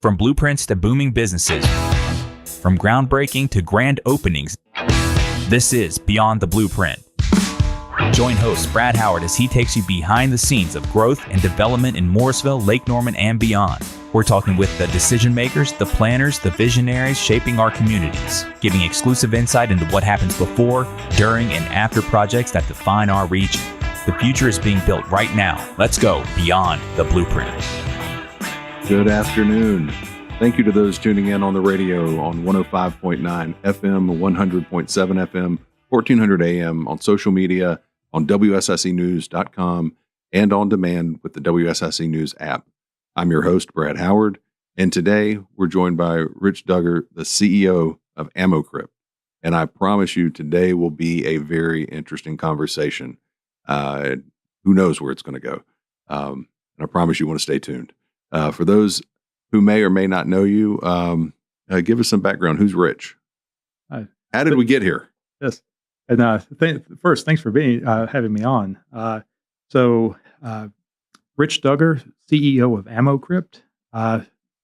From blueprints to booming businesses, from groundbreaking to grand openings, this is Beyond the Blueprint. Join host Brad Howard as he takes you behind the scenes of growth and development in Mooresville, Lake Norman, and beyond. We're talking with the decision makers, the planners, the visionaries shaping our communities, giving exclusive insight into what happens before, during, and after projects that define our region. The future is being built right now. Let's go beyond the blueprint. Good afternoon. Thank you to those tuning in on the radio on 105.9 FM, 100.7 FM, 1400 AM, on social media, on WSSEnews.com, and on demand with the WSSE News app. I'm your host, Brad Howard, and today we're joined by Rich Duggar, the CEO of AmmoCrypt. And I promise you today will be a very interesting conversation. Who knows where it's going to go? And I promise you want to stay tuned. For those who may or may not know you, give us some background. Who's Rich? How did we get here? Yes. And first, thanks for having me on. Rich Duggar, CEO of AmmoCrypt,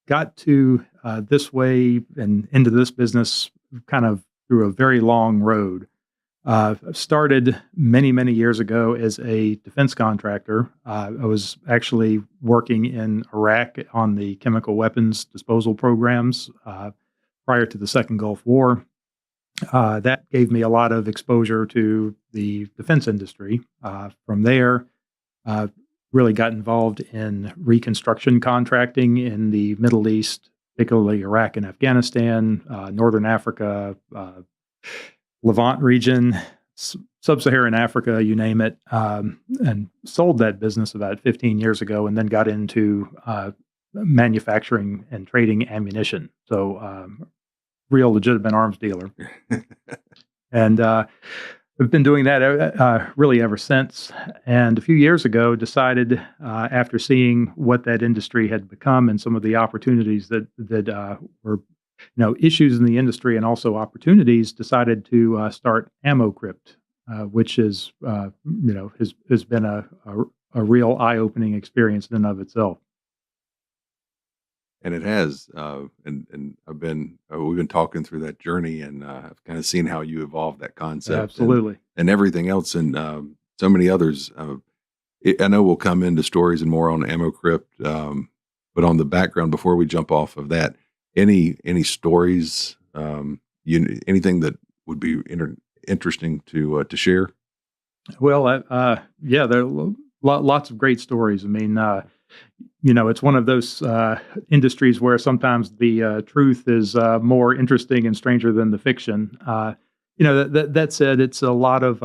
got to this way and into this business kind of through a very long road. Started many, many years ago as a defense contractor. I was actually working in Iraq on the chemical weapons disposal programs prior to the Second Gulf War. That gave me a lot of exposure to the defense industry. From there, really got involved in reconstruction contracting in the Middle East, particularly Iraq and Afghanistan, Northern Africa, Levant region, Sub-Saharan Africa, you name it, and sold that business about 15 years ago, and then got into manufacturing and trading ammunition. So, real legitimate arms dealer. And I've been doing that really ever since. And a few years ago, decided after seeing what that industry had become and some of the opportunities that were issues in the industry and also opportunities, decided to start AmmoCrypt, which is has been a real eye-opening experience in and of itself. And it has, and we've been talking through that journey, and I've kind of seen how you evolved that concept, absolutely, and everything else, and so many others. I know we'll come into stories and more on AmmoCrypt, but on the background before we jump off of that, any stories, anything that would be interesting to share? Well, yeah, there are lots of great stories. I mean, it's one of those industries where sometimes the truth is more interesting and stranger than the fiction. That said, it's a lot of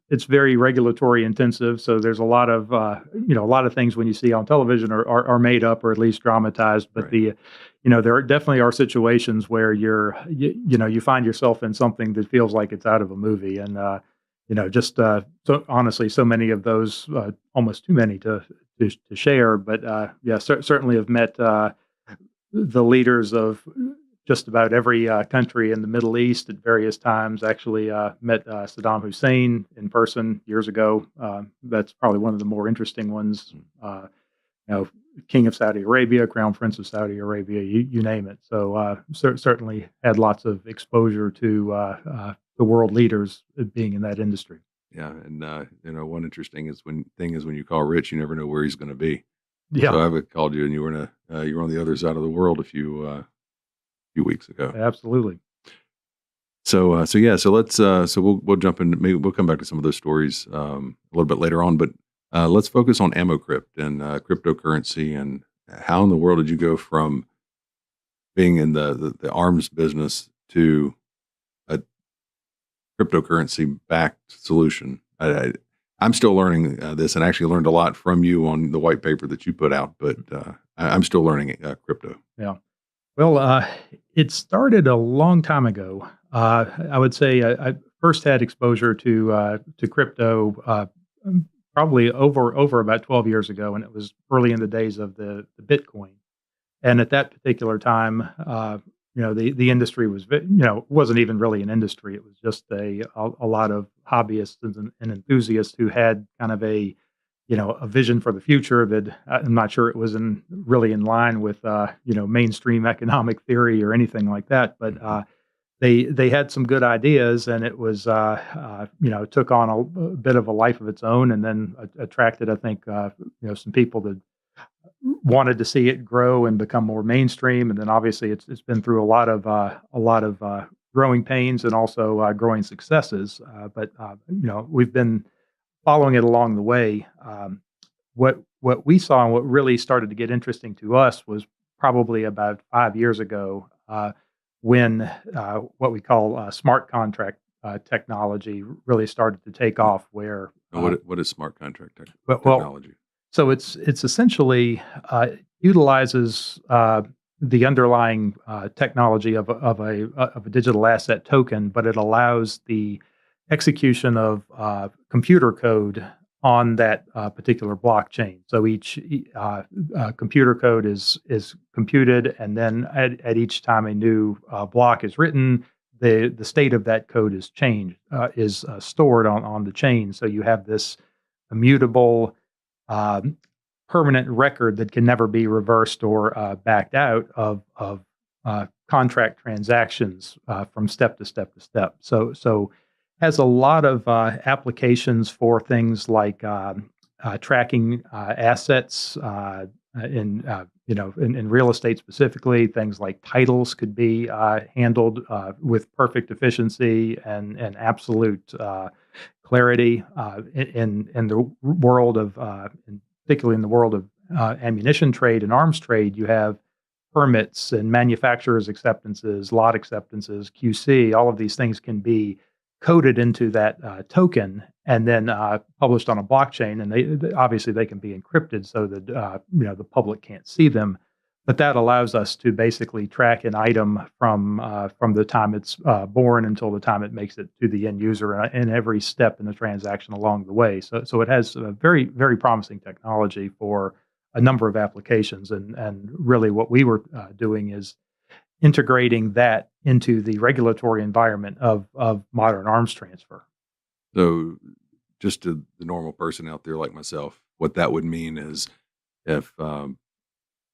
it's very regulatory intensive. So there's a lot of things when you see on television are made up or at least dramatized. But right. There definitely are situations where you find yourself in something that feels like it's out of a movie, and so honestly, so many of those, almost too many to share. But certainly have met the leaders of just about every country in the Middle East at various times. Actually met Saddam Hussein in person years ago. That's probably one of the more interesting ones. King of Saudi Arabia, Crown Prince of Saudi Arabia, you name it. So certainly had lots of exposure to the world leaders being in that industry. Yeah, and one interesting thing is when you call Rich, you never know where he's going to be. Yeah, so I've called you, and you were on the other side of the world a few weeks ago. Absolutely. So let's we'll jump in. Maybe we'll come back to some of those stories a little bit later on, but let's focus on AmmoCrypt and cryptocurrency, and how in the world did you go from being in the arms business to a cryptocurrency backed solution? I'm still learning this, and actually learned a lot from you on the white paper that you put out, but I'm still learning crypto. Yeah. Well, it started a long time ago. I would say I first had exposure to crypto probably over about 12 years ago, and it was early in the days of the Bitcoin. And at that particular time, the industry was, wasn't even really an industry. It was just a lot of hobbyists and enthusiasts who had kind of a a vision for the future that I'm not sure it was really in line with mainstream economic theory or anything like that. But they had some good ideas, and it was took on a bit of a life of its own, and then attracted, I think, some people that wanted to see it grow and become more mainstream. And then obviously it's been through a lot of growing pains and also growing successes. But we've been following it along the way. What we saw and what really started to get interesting to us was probably about 5 years ago, when what we call smart contract technology really started to take off. Where what is smart contract well, technology? So it's essentially utilizes the underlying technology of a digital asset token, but it allows the execution of computer code on that particular blockchain. So each computer code is computed, and then at each time a new block is written, the state of that code is changed, is stored on the chain. So you have this immutable, permanent record that can never be reversed or backed out of contract transactions from step to step to step. So has a lot of applications for things like tracking assets in real estate specifically. Things like titles could be handled with perfect efficiency and absolute clarity in the world of, particularly in the world of ammunition trade and arms trade. You have permits and manufacturers' acceptances, lot acceptances, QC. All of these things can be coded into that token and then published on a blockchain, and they obviously can be encrypted so that the public can't see them. But that allows us to basically track an item from the time it's born until the time it makes it to the end user, and every step in the transaction along the way. So it has a very, very promising technology for a number of applications, and really what we were doing is integrating that into the regulatory environment of modern arms transfer. So, just to the normal person out there like myself, what that would mean is if, and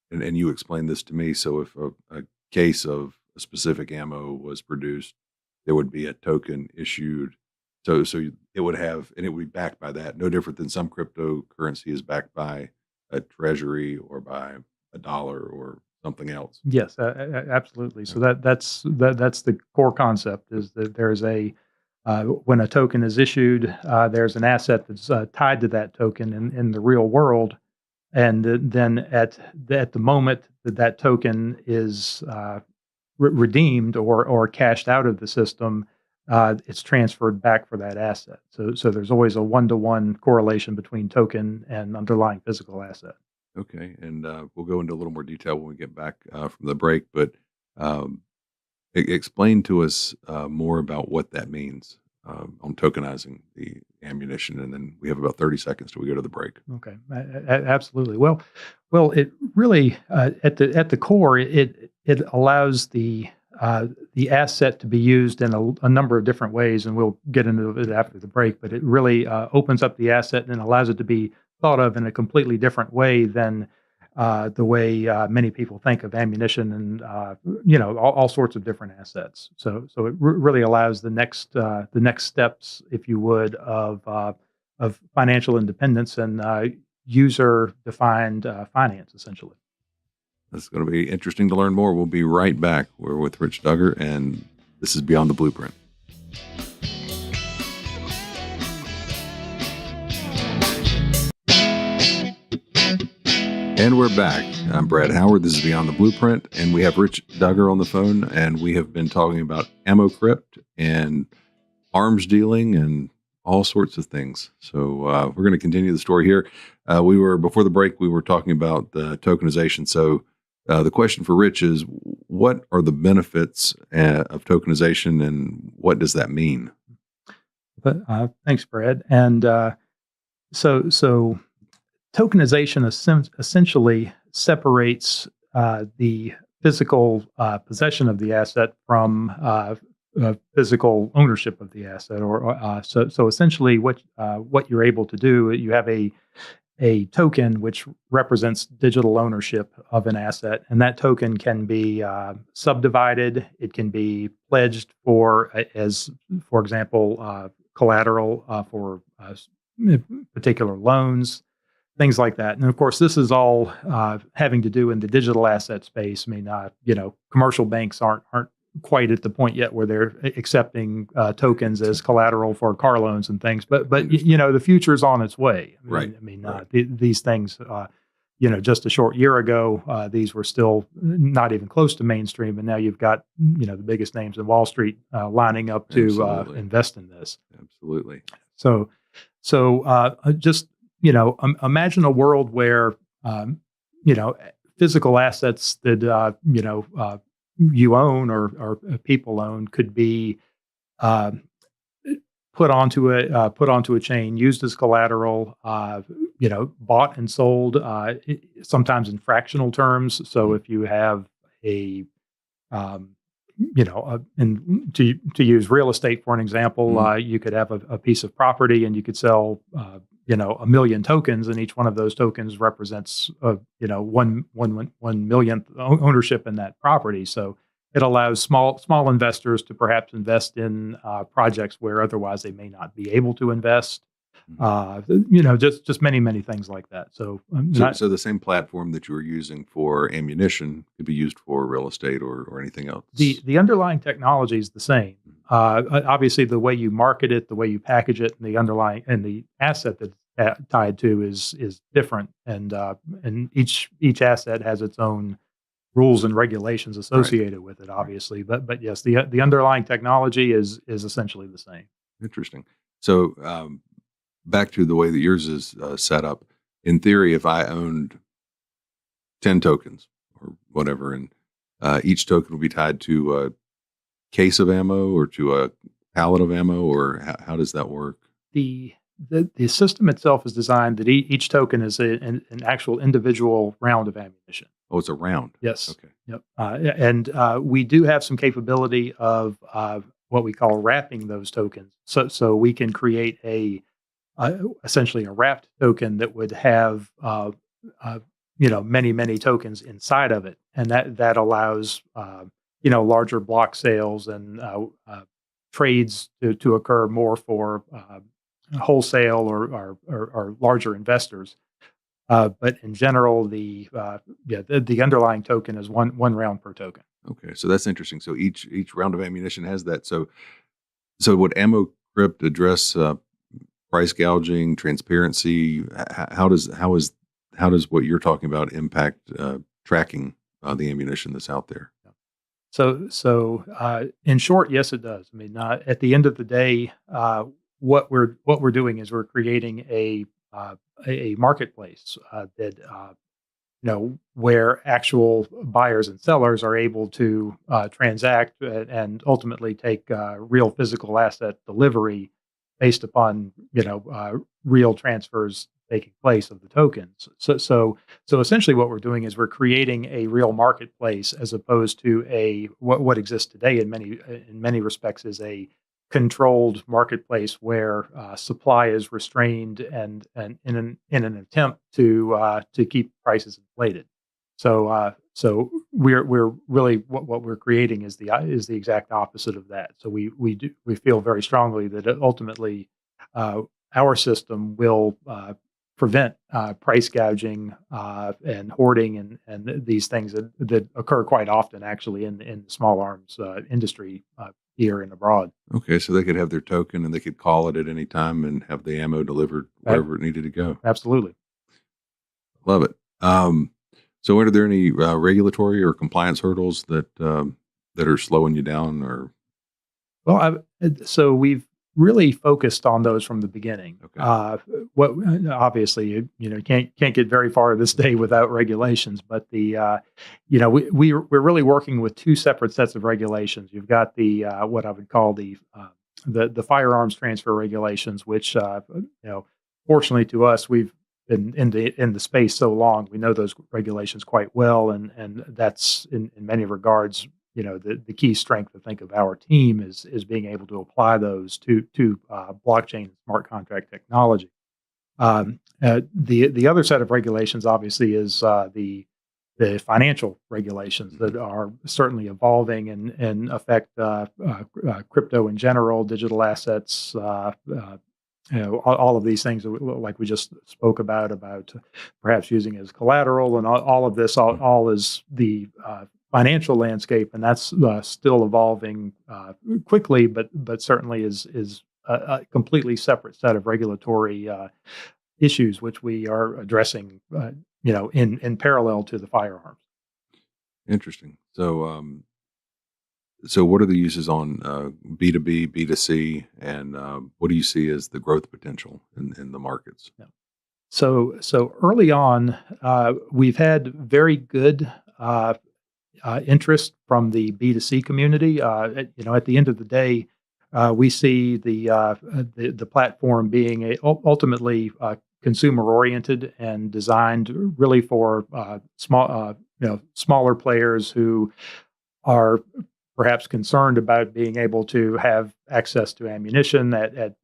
you explained this to me, so if a case of a specific ammo was produced, there would be a token issued. So it would have, and it would be backed by that, no different than some cryptocurrency is backed by a treasury or by a dollar or something else. Yes, absolutely. So that's the core concept, is that there's when a token is issued, there's an asset that's tied to that token in the real world, and then at the moment that token is redeemed or cashed out of the system, it's transferred back for that asset. So there's always a 1-to-1 correlation between token and underlying physical asset. Okay, and we'll go into a little more detail when we get back from the break, but explain to us more about what that means on tokenizing the ammunition, and then we have about 30 seconds till we go to the break. Okay, absolutely. Well, it really at the core, it allows the asset to be used in a number of different ways, and we'll get into it after the break. But it really opens up the asset and allows it to be thought of in a completely different way than the way many people think of ammunition and all sorts of different assets. So it really allows the next steps, if you would, of financial independence and user-defined finance, essentially. That's going to be interesting to learn more. We'll be right back. We're with Rich Duggar, and this is Beyond the Blueprint. And we're back. I'm Brad Howard. This is Beyond the Blueprint, and we have Rich Duggar on the phone, and we have been talking about AmmoCrypt and arms dealing and all sorts of things. So we're going to continue the story here. Before the break, we were talking about the tokenization. So the question for Rich is, what are the benefits of tokenization, and what does that mean? Thanks, Brad. And so tokenization essentially separates the physical possession of the asset from physical ownership of the asset. So essentially, what you're able to do, you have a a token which represents digital ownership of an asset, and that token can be subdivided. It can be pledged for example, collateral for particular loans, things like that. And of course, this is all having to do in the digital asset space. I mean, commercial banks aren't quite at the point yet where they're accepting tokens as collateral for car loans and things. But the future is on its way. Right. These things. Just a short year ago, these were still not even close to mainstream, and now you've got the biggest names in Wall Street lining up to invest in this. Absolutely. So just imagine a world where physical assets that you own or people own could be put onto a chain, used as collateral, bought and sold, sometimes in fractional terms. So if you have and to use real estate for an example, you could have a piece of property and you could sell, 1 million tokens, and each one of those tokens represents, 1 millionth ownership in that property. So it allows small investors to perhaps invest in projects where otherwise they may not be able to invest. Just many things like that. So the same platform that you were using for ammunition could be used for real estate or anything else. The underlying technology is the same. Obviously, the way you market it, the way you package it, and the underlying and the asset that's tied to is different, and each asset has its own rules and regulations associated with it, obviously. But yes, the underlying technology is essentially the same. Interesting. So back to the way that yours is set up. In theory, if I owned 10 tokens or whatever, and each token will be tied to a case of ammo or to a pallet of ammo, or how does that work? The system itself is designed that each token is an actual individual round of ammunition. Oh, it's a round. Yes. Okay. Yep. And we do have some capability of what we call wrapping those tokens. So we can create essentially a wrapped token that would have many tokens inside of it, and that allows larger block sales and trades to occur more for wholesale or larger investors. But in general, the underlying token is one round per token. Okay, so that's interesting. So each round of ammunition has that. So would AmmoCrypt address price gouging, transparency? How does what you're talking about impact tracking the ammunition that's out there? So in short, yes, it does. I mean, at the end of the day, what we're doing is we're creating a marketplace that where actual buyers and sellers are able to transact and ultimately take real physical asset delivery based upon real transfers taking place of the tokens. So essentially, what we're doing is we're creating a real marketplace as opposed to what exists today in many respects is a controlled marketplace where supply is restrained and in an attempt to keep prices inflated. So we're really what we're creating is the exact opposite of that. So we feel very strongly that ultimately our system will prevent price gouging and hoarding and these things that occur quite often actually in the small arms industry here and abroad. Okay, so they could have their token and they could call it at any time and have the ammo delivered wherever it needed to go. Absolutely. Love it. So are there any regulatory or compliance hurdles that are slowing you down? Or so we've really focused on those from the beginning. Okay. What obviously you can't get very far this day without regulations, but we're really working with two separate sets of regulations. You've got the what I would call the firearms transfer regulations, which fortunately to us, we've been in the space so long, we know those regulations quite well, and that's in many regards the key strength, I think, of our team is being able to apply those to blockchain and smart contract technology. The other set of regulations, obviously, is the financial regulations that are certainly evolving and affect crypto in general, digital assets, all of these things like we just spoke about perhaps using as collateral, and all of this, all is the financial landscape, and that's still evolving quickly, but certainly is a completely separate set of regulatory issues which we are addressing, in parallel to the firearms. Interesting. So what are the uses on B2B, B2C, and what do you see as the growth potential in the markets? Yeah. So early on, we've had very good interest from the B2C community. At the end of the day, we see the platform being ultimately consumer oriented and designed really for smaller players who are perhaps concerned about being able to have access to ammunition at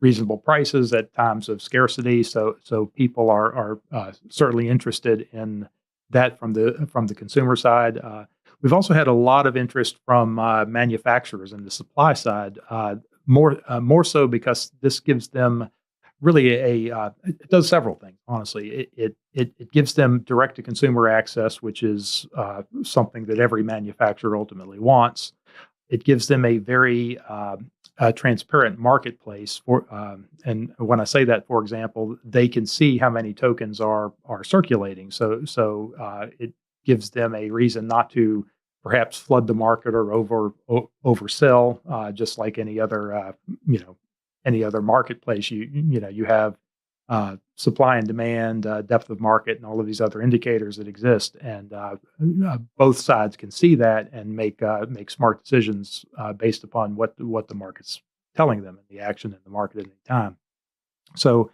reasonable prices at times of scarcity. So people are certainly interested in that from the consumer side. We've also had a lot of interest from manufacturers and the supply side, more so because this gives them really it does several things. Honestly, it gives them direct to consumer access, which is something that every manufacturer ultimately wants. It gives them a very transparent marketplace and when I say that, for example, they can see how many tokens are circulating. So it gives them a reason not to perhaps flood the market or oversell, just like any other marketplace. You have supply and demand, depth of market, and all of these other indicators that exist, and both sides can see that and make smart decisions based upon what the market's telling them and the action in the market at any time. So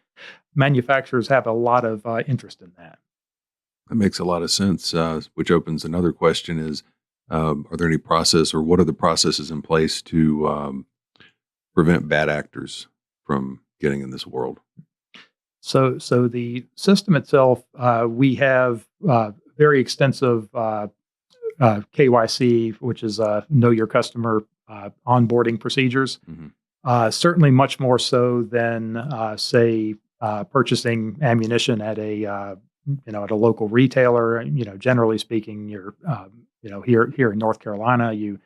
manufacturers have a lot of interest in that. That makes a lot of sense, which opens another question is, are there any process or what are the processes in place to prevent bad actors from getting in this world? So the system itself, we have very extensive KYC, which is know your customer onboarding procedures. Mm-hmm. Certainly much more so than say purchasing ammunition at a local retailer. Generally speaking, you're here in North Carolina, you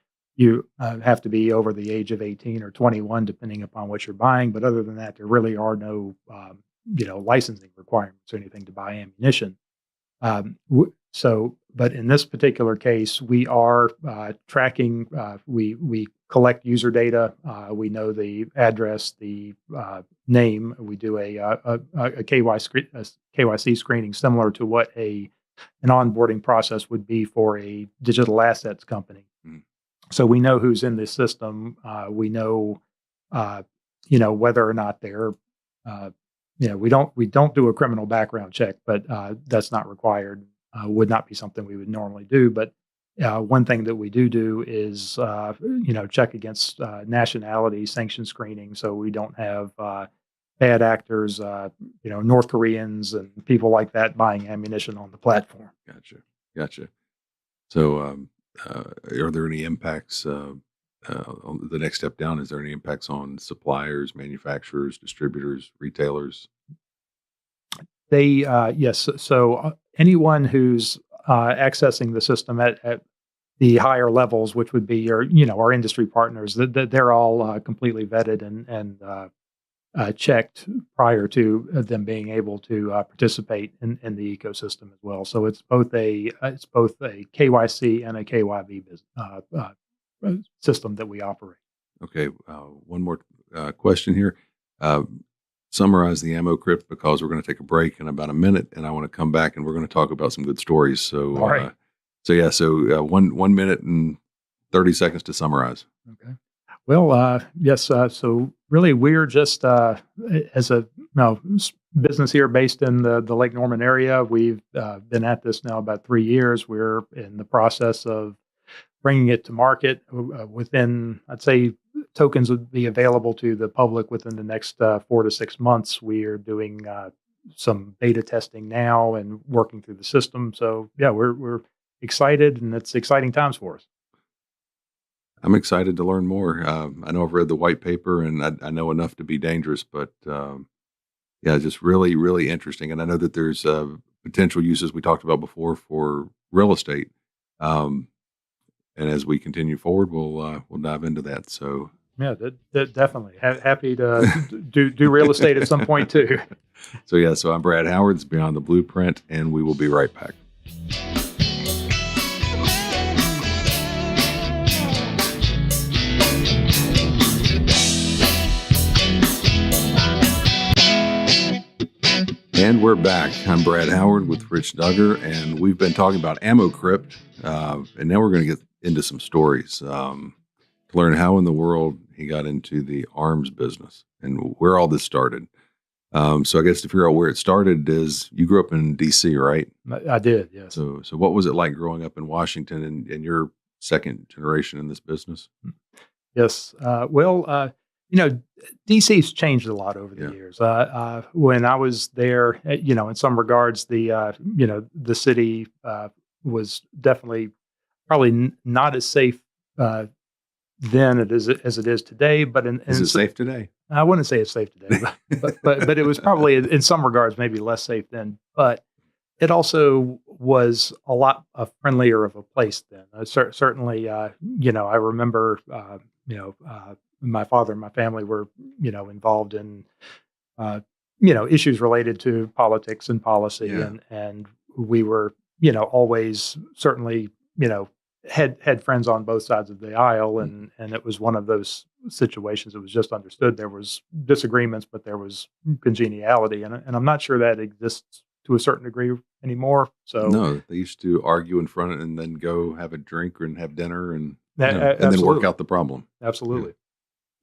have to be over the age of 18 or 21, depending upon what you're buying. But other than that, there really are no licensing requirements or anything to buy ammunition. But in this particular case, we are tracking. We collect user data. We know the address, the name. We do a KYC screening similar to what an onboarding process would be for a digital assets company. Mm. So we know who's in the system. We know, whether or not they're. We don't do a criminal background check, but that's not required. Would not be something we would normally do. But one thing that we do is check against nationality sanction screening, so we don't have bad actors, North Koreans and people like that buying ammunition on the platform. Gotcha. So, are there any impacts? On the next step down, is there any impacts on suppliers, manufacturers, distributors, retailers? Yes. So anyone who's accessing the system at the higher levels, which would be our industry partners, they're all completely vetted and checked prior to them being able to participate in the ecosystem as well. So it's both a KYC and a KYB system that we operate. Okay. One more question here. Summarize the AmmoCrypt, because we're going to take a break in about a minute, and I want to come back and we're going to talk about some good stories. So, all right. 1 minute and 30 seconds to summarize. Okay. Well, yes. So really, we're just as a business here based in the Lake Norman area. We've been at this now about 3 years. We're in the process of bringing it to market within, I'd say, tokens would be available to the public within the next 4 to 6 months. We are doing some beta testing now and working through the system. So yeah, we're excited, and it's exciting times for us. I'm excited to learn more. I know I've read the white paper, and I know enough to be dangerous, but yeah, just really, really interesting. And I know that there's potential uses we talked about before for real estate. Um, and as we continue forward, we'll dive into that. So Yeah, definitely happy to do real estate at some point too. So I'm Brad Howard. It's Beyond the Blueprint, and we will be right back. And we're back. I'm Brad Howard with Rich Duggar, and we've been talking about AmmoCrypt, and now we're going to get into some stories to learn how in the world he got into the arms business and where all this started. So I guess to figure out where it started is you grew up in D.C., right? I did, yes. So what was it like growing up in Washington and you're second generation in this business? Yes. DC's changed a lot over the years. When I was there, in some regards, the city was definitely probably not as safe then as it is today. But is it safe today? I wouldn't say it's safe today, but it was probably in some regards maybe less safe then. But it also was a lot friendlier of a place then. Certainly, I remember, my father and my family were, involved in, issues related to politics and policy, and we were, always certainly, had friends on both sides of the aisle, and it was one of those situations. It was just understood there was disagreements, but there was congeniality, and I'm not sure that exists to a certain degree anymore. So no, they used to argue in front and then go have a drink and have dinner and then work out the problem. Absolutely.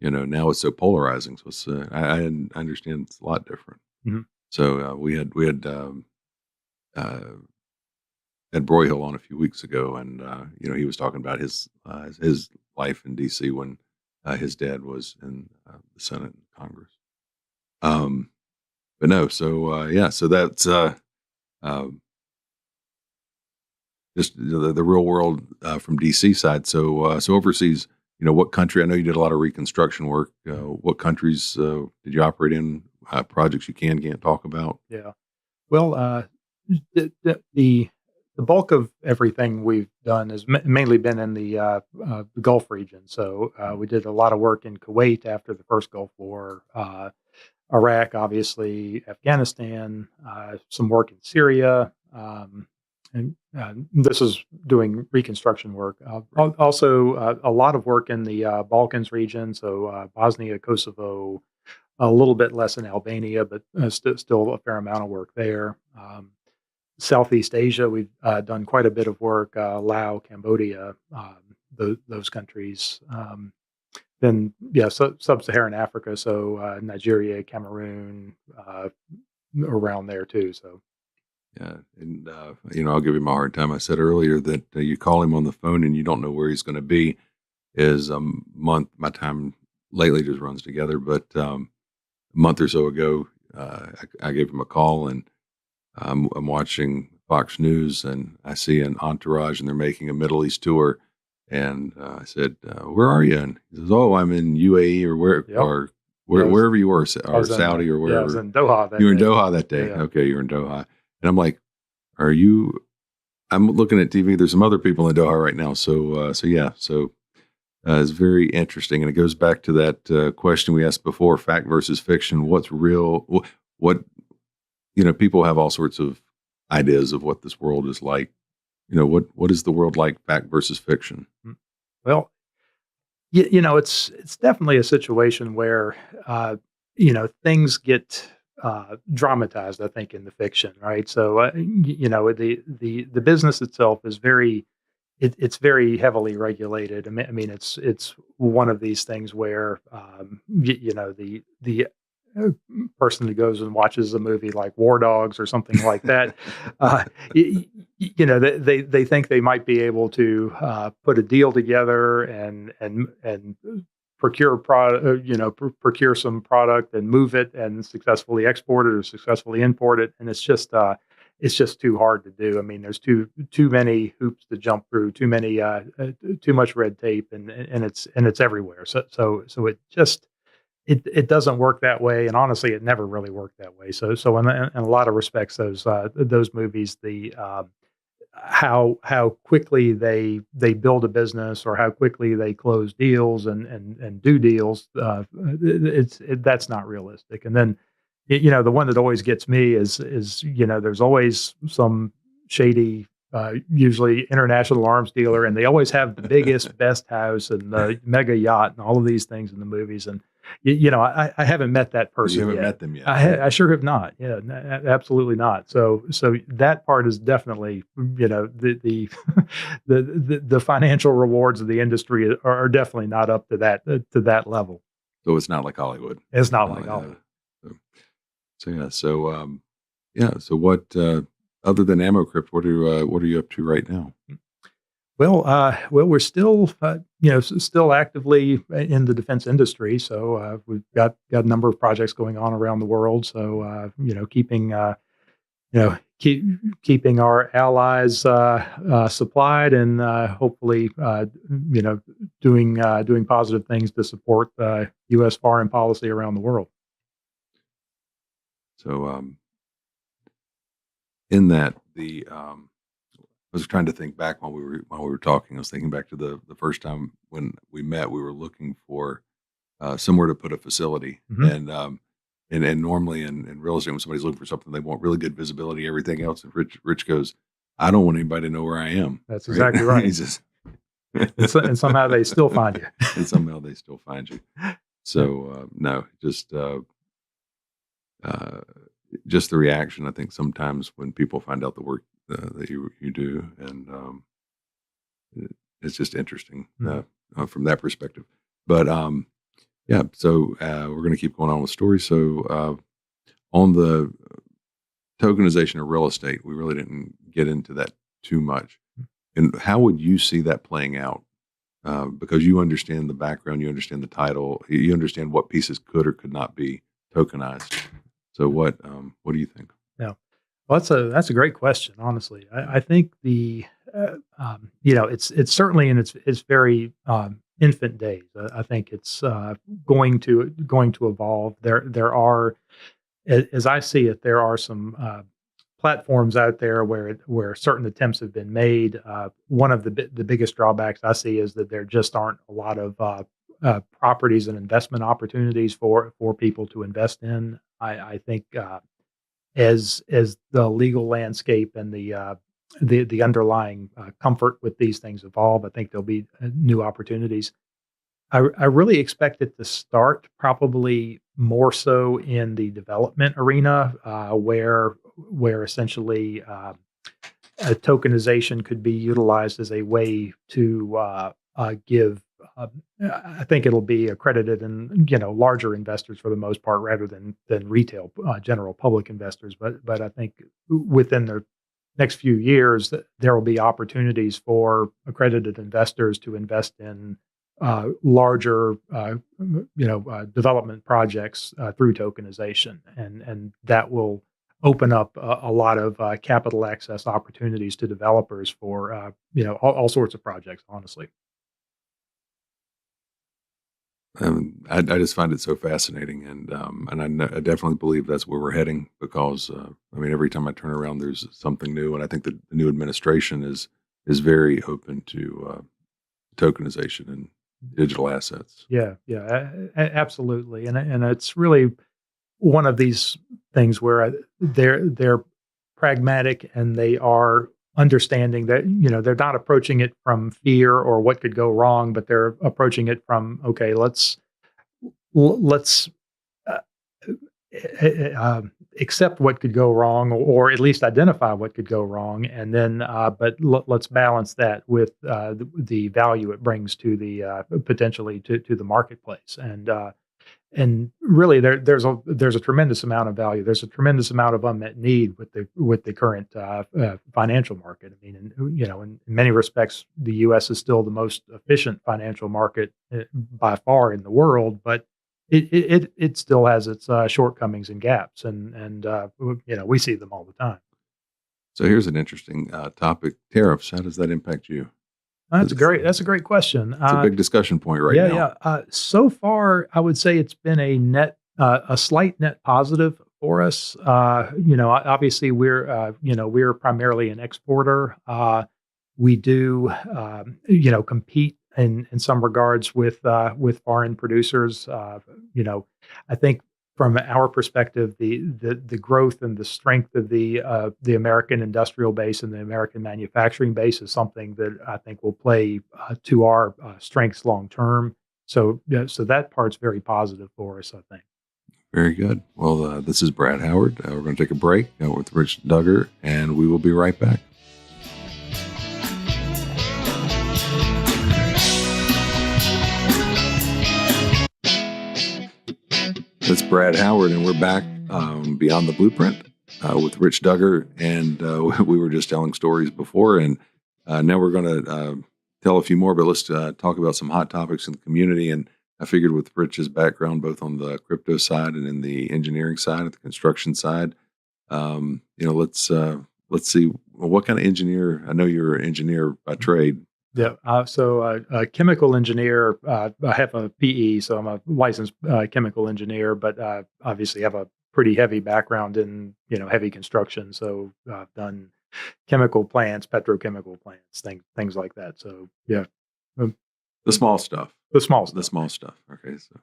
Now it's so polarizing. So it's, I understand it's a lot different. Mm-hmm. So we had Ed Broyhill on a few weeks ago, and he was talking about his life in D.C. when his dad was in the Senate and Congress. But no, so that's just the real world from D.C. side. So overseas, what country? I know you did a lot of reconstruction work. What countries did you operate in? Projects you can't talk about? Yeah. Well, the bulk of everything we've done has mainly been in the Gulf region. So we did a lot of work in Kuwait after the first Gulf War, Iraq, obviously, Afghanistan, some work in Syria, and this is doing reconstruction work. Also, a lot of work in the Balkans region, so Bosnia, Kosovo, a little bit less in Albania, but still a fair amount of work there. Southeast Asia, we've done quite a bit of work, Laos, Cambodia, those countries. Then, sub-Saharan Africa, so Nigeria, Cameroon, around there too. So, yeah, and I'll give him a hard time. I said earlier that you call him on the phone and you don't know where he's going to be. Is a month. My time lately just runs together, but a month or so ago, I gave him a call, and I'm watching Fox News, and I see an entourage, and they're making a Middle East tour. And I said, "Where are you?" And he says, "Oh, I'm in UAE or wherever you were, or Saudi or wherever." Yeah, I was in Doha. You were in Doha that day. Yeah. Okay, you're in Doha, and I'm like, "Are you?" I'm looking at TV. There's some other people in Doha right now. So it's very interesting, and it goes back to that question we asked before: fact versus fiction. What's real? What people have all sorts of ideas of what this world is like. What is the world like, fact versus fiction? Well, it's definitely a situation where things get dramatized, I think, in the fiction, right? So the business itself is it's very heavily regulated. I mean, it's one of these things where the person who goes and watches a movie like War Dogs or something like that, they think they might be able to put a deal together and procure procure some product and move it and successfully export it or successfully import it, and it's just too hard to do. I mean, there's too many hoops to jump through, too much red tape, and it's everywhere. So it just it doesn't work that way, and honestly, it never really worked that way. So in a lot of respects, those movies, how quickly they build a business or how quickly they close deals and do deals, that's not realistic. And then the one that always gets me is there's always some shady, usually international arms dealer, and they always have the biggest, best house and the mega yacht and all of these things in the movies. And I haven't met that person. You haven't yet. met them yet. I sure have not. Yeah, absolutely not. So that part is definitely, the the financial rewards of the industry are definitely not up to that level. So it's not like Hollywood. It's not like Hollywood. So what other than AmmoCrypt, what are you up to right now? Well, we're still, still actively in the defense industry. So we've got a number of projects going on around the world. So keeping our allies supplied and hopefully doing positive things to support U.S. foreign policy around the world. So in that I was trying to think back while we were talking. I was thinking back to the first time when we met. We were looking for somewhere to put a facility, Mm-hmm. and normally in real estate, when somebody's looking for something, they want really good visibility, everything else. And Rich goes, "I don't want anybody to know where I am." That's exactly right. He's just, and somehow they still find you. And somehow they still find you. So no, just the reaction. I think sometimes when people find out the work that you do, and it's just interesting from that perspective. But yeah, so we're going to keep going on with stories. So on the tokenization of real estate, we really didn't get into that too much. And how would you see that playing out? Because you understand the background, you understand the title, you understand what pieces could or could not be tokenized. So what do you think? Yeah, well, that's a great question. Honestly, I think it's certainly in its very infant days. I think it's going to evolve. There are, as I see it, there are some platforms out there where certain attempts have been made. One of the biggest drawbacks I see is that there just aren't a lot of properties and investment opportunities for people to invest in. I think as the legal landscape and the underlying comfort with these things evolve, I think there'll be new opportunities. I really expect it to start probably more so in the development arena, where essentially tokenization could be utilized as a way to give. I think it'll be accredited in larger investors for the most part, rather than retail general public investors. But I think within the next few years there will be opportunities for accredited investors to invest in larger development projects through tokenization, and that will open up a lot of capital access opportunities to developers for all sorts of projects. Honestly. I just find it so fascinating, and I definitely believe that's where we're heading, because every time I turn around, there's something new, and I think that the new administration is very open to tokenization and digital assets. Yeah, absolutely, and it's really one of these things where they're pragmatic, and they are understanding that they're not approaching it from fear or what could go wrong, but they're approaching it from, okay, let's accept what could go wrong, or at least identify what could go wrong, and then but let's balance that with the value it brings to the potentially to the marketplace. and really there's a tremendous amount of value. There's a tremendous amount of unmet need with the current financial market. I mean, and, in many respects, the U.S. is still the most efficient financial market by far in the world, but it still has its shortcomings and gaps, and we see them all the time. So here's an interesting topic: tariffs. How does that impact you? That's a great question. It's a big discussion point right now. Yeah. So far, I would say it's been a slight net positive for us. Obviously we're primarily an exporter. We do, compete in some regards with foreign producers. I think from our perspective, the growth and the strength of the American industrial base and the American manufacturing base is something that I think will play to our strengths long term. So that part's very positive for us, I think. Very good. Well, this is Brad Howard. We're going to take a break with Rich Duggar, and we will be right back. It's Brad Howard, and we're back Beyond the Blueprint with Rich Duggar, and we were just telling stories before, and now we're going to tell a few more, but let's talk about some hot topics in the community. And I figured with Rich's background, both on the crypto side and in the engineering side, the construction side, let's see, what kind of engineer? I know you're an engineer by trade. Yeah. So a chemical engineer, I have a PE, so I'm a licensed chemical engineer, but obviously have a pretty heavy background in, heavy construction. So I've done chemical plants, petrochemical plants, things like that. So yeah. The small stuff. The small stuff. Okay. So,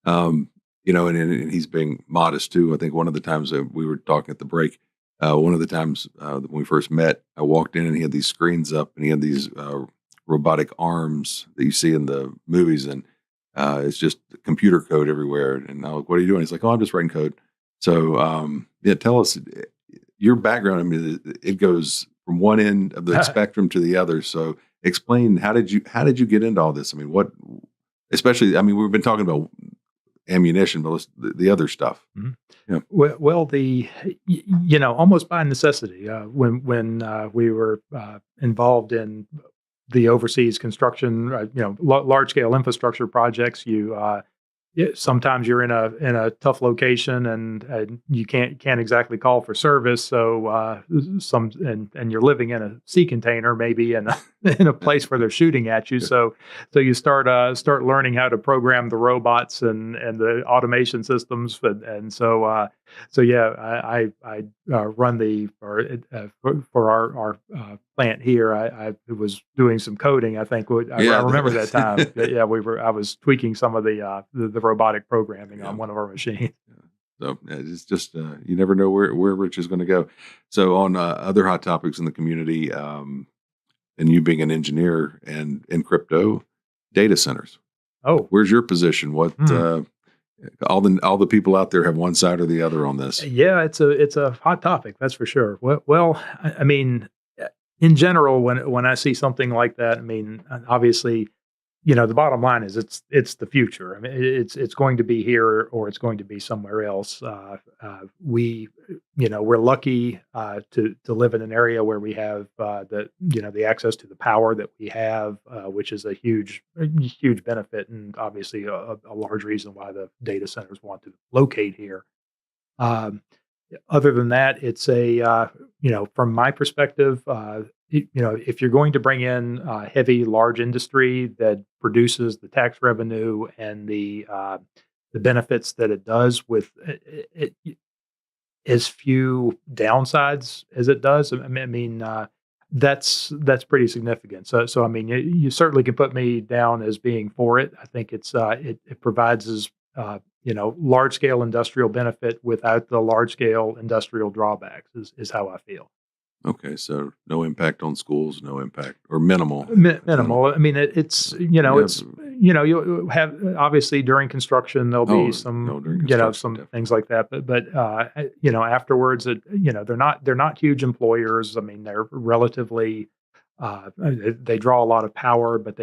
and he's being modest too. I think one of the times that we were talking at the break, one of the times when we first met, I walked in and he had these screens up and he had these robotic arms that you see in the movies, and it's just computer code everywhere. And I'm like, what are you doing? He's like, oh, I'm just writing code. So, tell us your background. I mean, it goes from one end of the spectrum to the other. So explain, how did you get into all this? I mean, we've been talking about ammunition, but the other stuff. Mm-hmm. Yeah. Well, almost by necessity, when we were involved in the overseas construction, large scale infrastructure projects, sometimes you're in a tough location and you can't exactly call for service. So and you're living in a sea container, maybe in a place where they're shooting at you. So you start learning how to program the robots and the automation systems. And so I run for our plant here. I was doing some coding. I think I remember that time. Yeah, I was tweaking some of the robotic programming on one of our machines. So it's just you never know where Rich is going to go. So on other hot topics in the community, and you being an engineer and in crypto, data centers. Oh, where's your position? What all the people out there have one side or the other on this? Yeah, it's a hot topic, that's for sure. Well, I mean, in general, when I see something like that, I mean, obviously, the bottom line is it's the future. I mean, it's going to be here or it's going to be somewhere else. We're lucky to live in an area where we have the access to the power that we have, which is a huge benefit, and obviously a large reason why the data centers want to locate here. Other than that, it's from my perspective, if you're going to bring in heavy, large industry that produces the tax revenue and the benefits that it does with it, as few downsides as it does, I mean that's pretty significant. So I mean, you certainly can put me down as being for it. I think it provides us large scale industrial benefit without the large scale industrial drawbacks is how I feel. Okay, so no impact on schools, no impact or minimal. Minimal. I mean, you'll have obviously during construction there'll be some things like that, but afterwards, they're not huge employers. I mean, they're relatively They draw a lot of power, but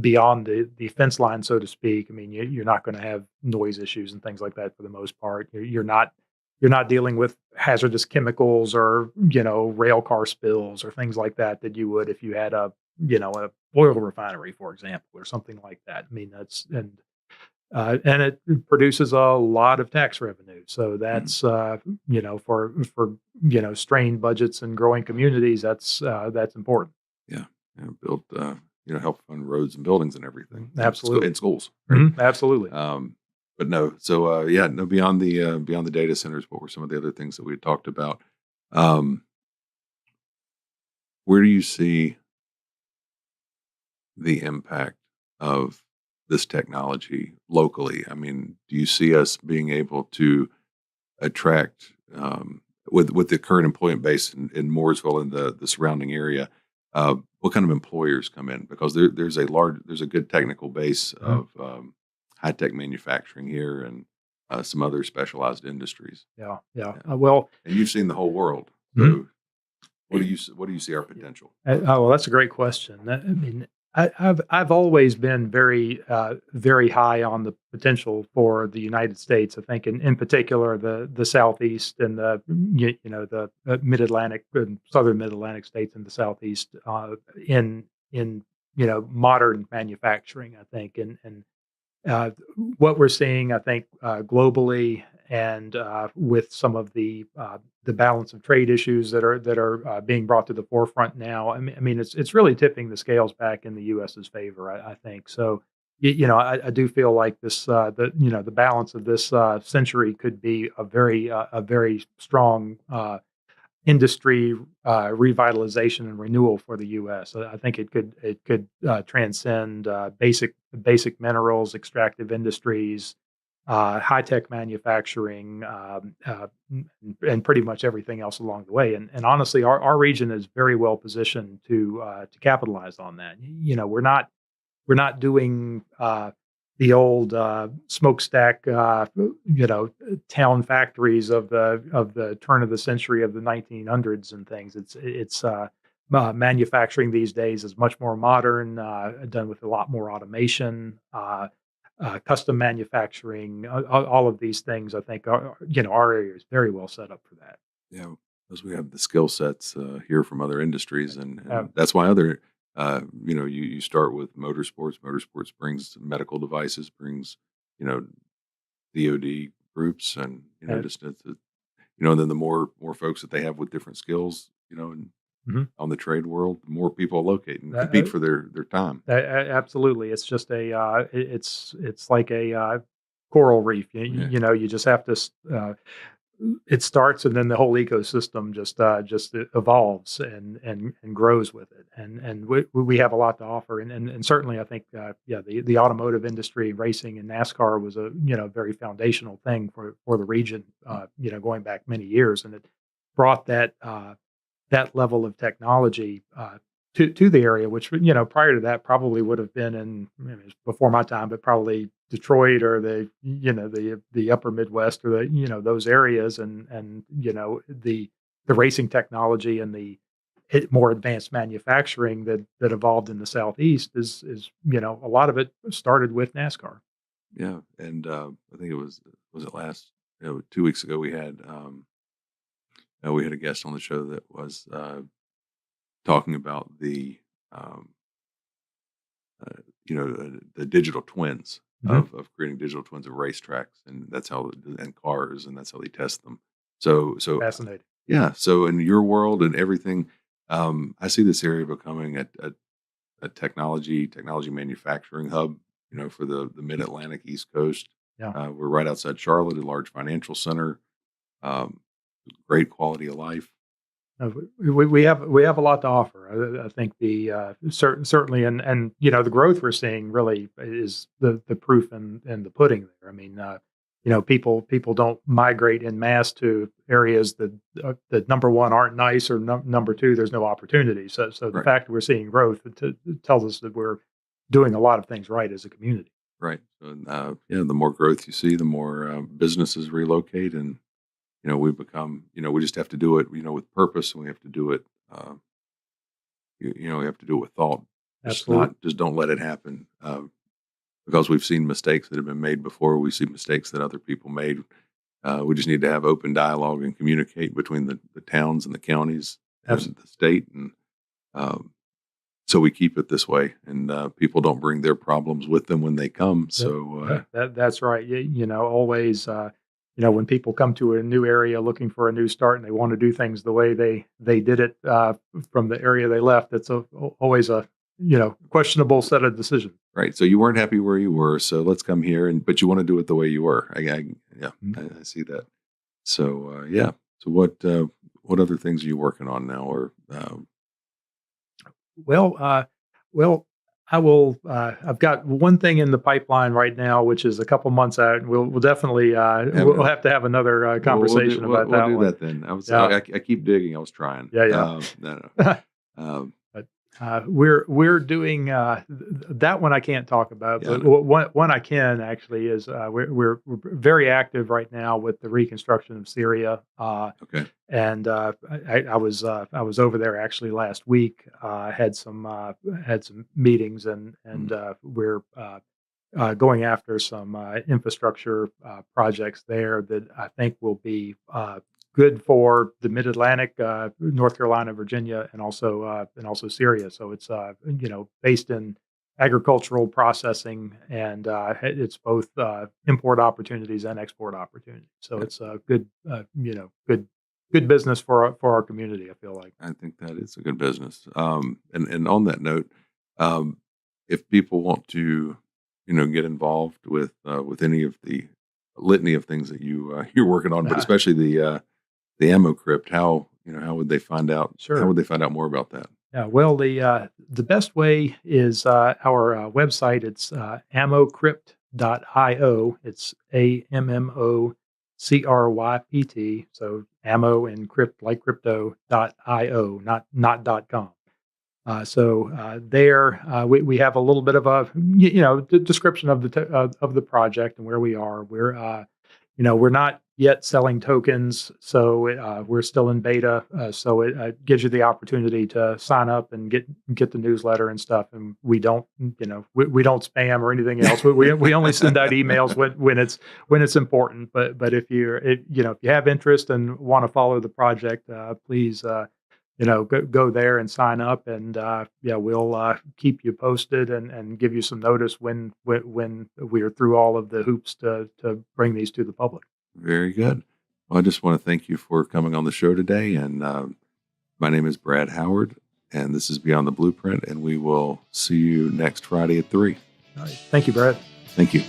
beyond the fence line, so to speak. I mean, you're not going to have noise issues and things like that for the most part. You're not dealing with hazardous chemicals or rail car spills or things like that you would if you had a oil refinery, for example, or something like that. I mean, and it produces a lot of tax revenue. So that's for strained budgets and growing communities. That's important. Yeah, build help fund roads and buildings and everything. Absolutely, in schools. Right? Mm-hmm. Absolutely. But no, so no. Beyond the data centers, what were some of the other things that we had talked about? Where do you see the impact of this technology locally? I mean, do you see us being able to attract with the current employment base in Mooresville and the surrounding area? What kind of employers come in? Because there's a good technical base of high tech manufacturing here and some other specialized industries. Yeah. And you've seen the whole world. So what do you see our potential? Well, that's a great question. I mean, I've always been very very high on the potential for the United States. I think, in particular, the Southeast and the Mid Atlantic and Southern Mid Atlantic states in the Southeast in modern manufacturing. I think, and what we're seeing, I think, globally and with some of the balance of trade issues that are being brought to the forefront now. I mean, it's really tipping the scales back in the U.S.'s favor. I think so. I do feel like the balance of this century could be a very strong industry revitalization and renewal for the U.S. I think it could transcend basic minerals, extractive industries, high tech manufacturing, and pretty much everything else along the way. And honestly, our region is very well positioned to capitalize on that. We're not doing the old smokestack, town factories of the turn of the century of the 1900s and things. It's manufacturing these days is much more modern, done with a lot more automation, custom manufacturing, all of these things. I think our area is very well set up for that. Yeah, because we have the skill sets here from other industries, and that's why other. You start with motorsports. Motorsports brings medical devices, brings, DoD groups, and and then the more folks that they have with different skills, and on the trade world, the more people locate and compete for their time. Absolutely, it's just it's like a coral reef. You just have to. It starts, and then the whole ecosystem just evolves and grows with it, and we have a lot to offer, and certainly I think the automotive industry, racing and NASCAR was a very foundational thing for the region, going back many years, and it brought that level of technology to the area, which prior to that probably would have been before my time, but probably Detroit or the upper Midwest or those areas, and the racing technology and the more advanced manufacturing that evolved in the Southeast is a lot of it started with NASCAR. Yeah, and I think it was it last 2 weeks ago we had a guest on the show that was talking about the the digital twins of creating digital twins of racetracks, and that's how and cars, and that's how they test them. So Fascinating. Yeah. So in your world and everything, I see this area becoming a technology manufacturing hub. For the Mid Atlantic East Coast. Yeah. We're right outside Charlotte, a large financial center. Great quality of life. We have a lot to offer. I think certainly, and the growth we're seeing really is the proof in the pudding there. I mean, people don't migrate in mass to areas that number one aren't nice, or number two there's no opportunity. So the fact that we're seeing growth it tells us that we're doing a lot of things right as a community. Right. So, the more growth you see, the more businesses relocate, and we become, we just have to do it, with purpose, and we have to do it you have to do it with thought. Absolutely. Just don't let it happen. Because we've seen mistakes that have been made before. We see mistakes that other people made. We just need to have open dialogue and communicate between the towns and the counties and the state. And so we keep it this way, and people don't bring their problems with them when they come. So that's right. Always, when people come to a new area looking for a new start and they want to do things the way they did it from the area they left, it's always a questionable set of decisions. Right. So you weren't happy where you were, so let's come here, but you want to do it the way you were. I see that. So So what other things are you working on now? Or Well, I will. I've got one thing in the pipeline right now, which is a couple months out, and we'll definitely we'll have to have another conversation about that. We'll do that then. I keep digging. I was trying. Yeah. No. We're doing that one I can't talk about, but one I can actually is we're very active right now with the reconstruction of Syria. Okay. And I was over there actually last week. Had some meetings and we're going after some infrastructure projects there that I think will be good for the Mid-Atlantic, North Carolina, Virginia, and also Syria. So it's based in agricultural processing, and it's both import opportunities and export opportunities. So it's a good good business for our community. I feel like. I think that is a good business. And on that note, if people want to get involved with any of the litany of things that you're working on, but especially the AmmoCrypt, how would they find out? Sure. How would they find out more about that? Yeah, well, the best way is our website. It's AmmoCrypt.io. It's AmmoCrypt. So ammo and crypt like crypto.io, not .com. So there we have a little bit of a description of the project and where we are. We're not yet selling tokens, so we're still in beta. So it gives you the opportunity to sign up and get the newsletter and stuff. And we don't we don't spam or anything else. We only send out emails when it's important. But if you have interest and want to follow the project, please go there and sign up, and we'll keep you posted and give you some notice when we are through all of the hoops to bring these to the public. Very good. Well, I just want to thank you for coming on the show today. And my name is Brad Howard, and this is Beyond the Blueprint, and we will see you next Friday at 3. All right. Thank you, Brad. Thank you.